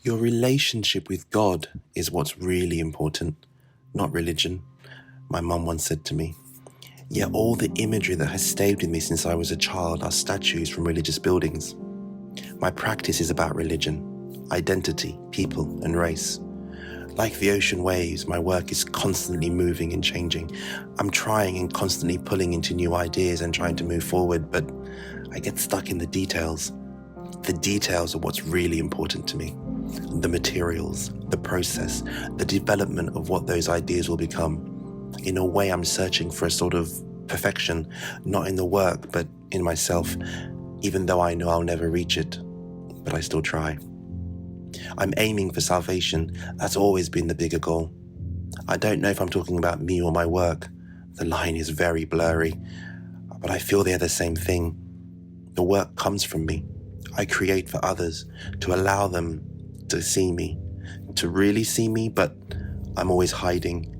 Your relationship with God is what's really important, not religion, my mum once said to me. Yet all the imagery that has stayed with me since I was a child are statues from religious buildings. My practice is about religion, identity, people, and race. Like the ocean waves, my work is constantly moving and changing. I'm trying and constantly pulling into new ideas and trying to move forward, but I get stuck in the details. The details are what's really important to me. The materials, the process, the development of what those ideas will become. In a way, I'm searching for a sort of perfection, not in the work, but in myself, even though I know I'll never reach it, but I still try. I'm aiming for salvation. That's always been the bigger goal. I don't know if I'm talking about me or my work. The line is very blurry, but I feel they're the same thing. The work comes from me. I create for others, to allow them to see me, to really see me, but I'm always hiding.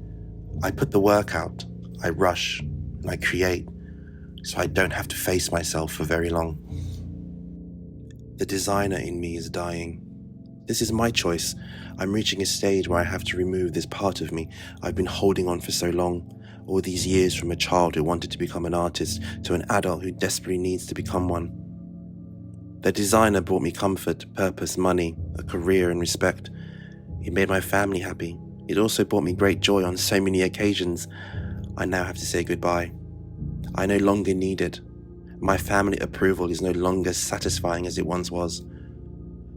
I put the work out, I rush, and I create, so I don't have to face myself for very long. The designer in me is dying. This is my choice. I'm reaching a stage where I have to remove this part of me I've been holding on for so long, all these years from a child who wanted to become an artist to an adult who desperately needs to become one. The designer brought me comfort, purpose, money, a career and respect. It made my family happy. It also brought me great joy on so many occasions. I now have to say goodbye. I no longer need it. My family approval is no longer satisfying as it once was.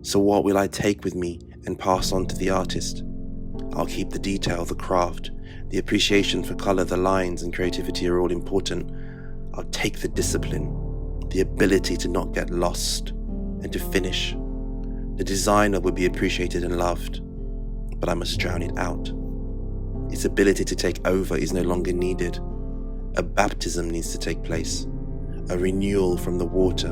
So what will I take with me and pass on to the artist? I'll keep the detail, the craft, the appreciation for color, the lines and creativity are all important. I'll take the discipline, the ability to not get lost and to finish. The designer would be appreciated and loved, but I must drown it out. Its ability to take over is no longer needed. A baptism needs to take place, a renewal from the water,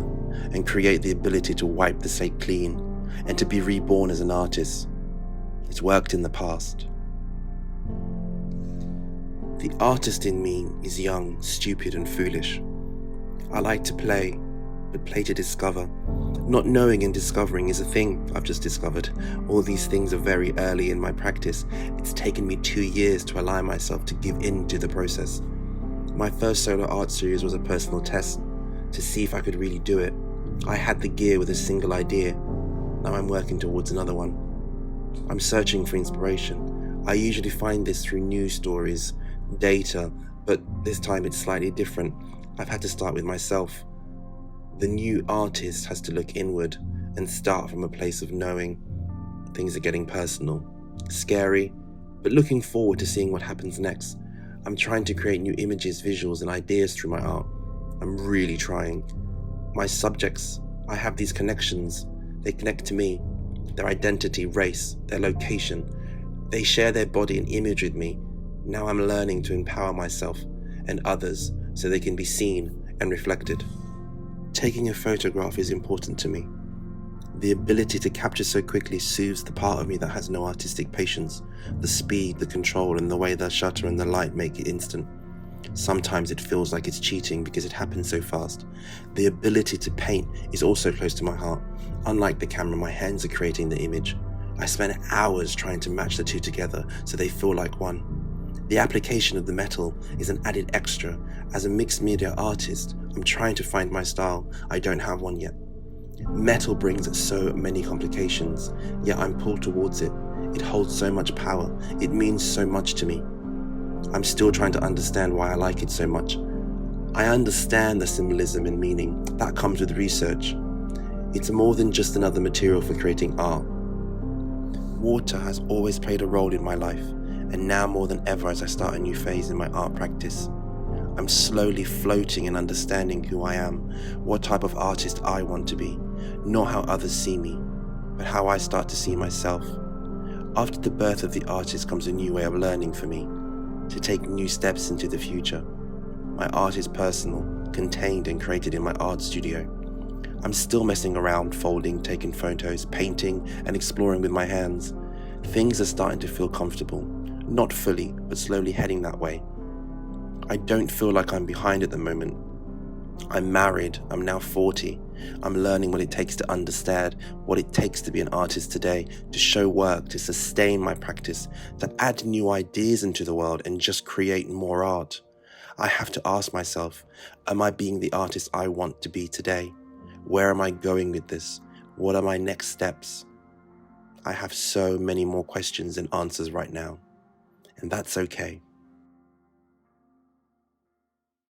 and create the ability to wipe the slate clean and to be reborn as an artist. It's worked in the past. The artist in me is young, stupid, and foolish. I like to play, but play to discover. Not knowing and discovering is a thing I've just discovered. All these things are very early in my practice. It's taken me 2 years to allow myself to give in to the process. My first solo art series was a personal test to see if I could really do it. I had the gear with a single idea. Now I'm working towards another one. I'm searching for inspiration. I usually find this through news stories, data, but this time it's slightly different. I've had to start with myself. The new artist has to look inward and start from a place of knowing. Things are getting personal, scary, but looking forward to seeing what happens next. I'm trying to create new images, visuals, and ideas through my art. I'm really trying. My subjects, I have these connections. They connect to me, their identity, race, their location. They share their body and image with me. Now I'm learning to empower myself and others so they can be seen and reflected. Taking a photograph is important to me. The ability to capture so quickly soothes the part of me that has no artistic patience. The speed, the control, and the way the shutter and the light make it instant. Sometimes it feels like it's cheating because it happens so fast. The ability to paint is also close to my heart. Unlike the camera, my hands are creating the image. I spend hours trying to match the two together so they feel like one. The application of the metal is an added extra. As a mixed media artist, I'm trying to find my style. I don't have one yet. Metal brings so many complications, yet I'm pulled towards it. It holds so much power. It means so much to me. I'm still trying to understand why I like it so much. I understand the symbolism and meaning. That comes with research. It's more than just another material for creating art. Water has always played a role in my life, and now more than ever as I start a new phase in my art practice. I'm slowly floating and understanding who I am, what type of artist I want to be, not how others see me, but how I start to see myself. After the birth of the artist comes a new way of learning for me, to take new steps into the future. My art is personal, contained and created in my art studio. I'm still messing around, folding, taking photos, painting and exploring with my hands. Things are starting to feel comfortable, not fully, but slowly heading that way. I don't feel like I'm behind at the moment. I'm married, I'm now 40. I'm learning what it takes to understand what it takes to be an artist today, to show work, to sustain my practice, to add new ideas into the world and just create more art. I have to ask myself, am I being the artist I want to be today? Where am I going with this? What are my next steps? I have so many more questions than answers right now, and that's okay.